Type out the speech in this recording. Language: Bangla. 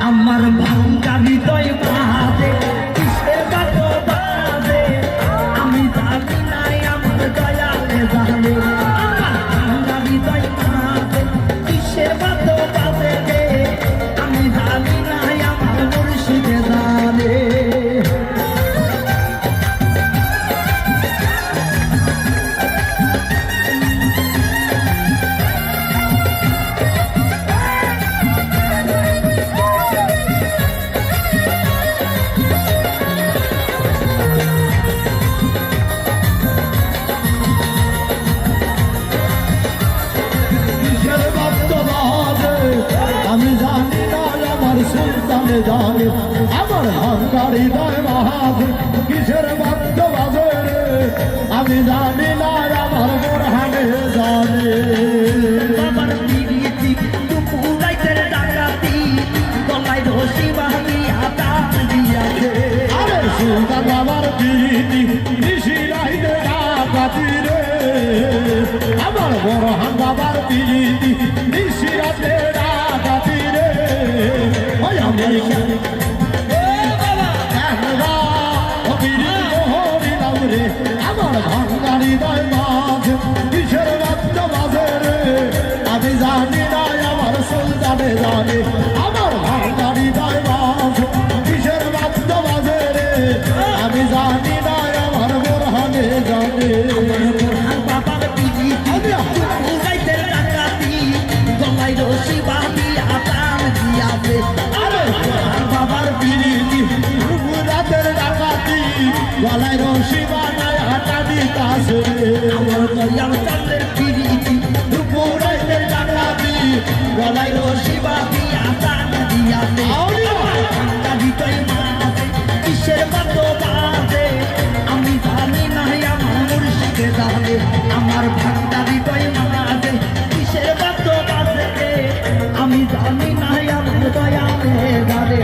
আমার ভাঙ্গা হৃদয় বাজে কিসের বাজো বাজে আমি জানি নাই আমার দয়ালে জানে আমার ভাঙ্গা হৃদয় বাজে কিসের বাজো বাজে রে আমি জানি নাই আমার মুর্শিদে জানে আমি জানি না আমার সুলতানে জানে আমার ভাঙ্গার হৃদয় বাজে কিসের বাদ্য বাজে রে আমি জানি না আমার বোরহানে জানে আমার পিরিতি দুপুরাইতের ডাকাতি গলায় রশি বাঁধিয়া টান দিয়াছে আরে সুলতান আমার পিরিতি নিশি রাইতে ডাকাতি রে আমার বোরহান বাবার পিরিতি নিশি রাতে ডাকাতি রে ওই আমি আমার ভাঙ্গার হৃদয় মাঝে কিসের বাদ্য বাজে রে আমি জানি না আমার সুলতানে জানে আমার ভাঙ্গার হৃদয় মাঝে কিসের বাদ্য বাজে রে আমি জানি না আমার বোরহানে জানে বোরহান বাবার পিরিতি দুপুরাইতের ডাকাতি গলায় রশি বাঁধিয়া টান দিয়াছে আরে বাবার পিরিতি রাতের ডাকাতি গলায় রশি বানায় হাঁটা দিতাছে আমার দয়াল চাঁদের পিরিতি দুপুরাইতে ডাকাতি গলায় রশি বাঁধিয়া টান দিয়াছে আমার ভাঙ্গা হৃদয় বাজে কিসের বাদ্য বাজে আমি জানি নাই আমার মুর্শিদে জানে আমার ভাঙ্গা হৃদয় বাজে কিসের বাদ্য বাজে আমি জানি নাই আমার দয়ালে জানে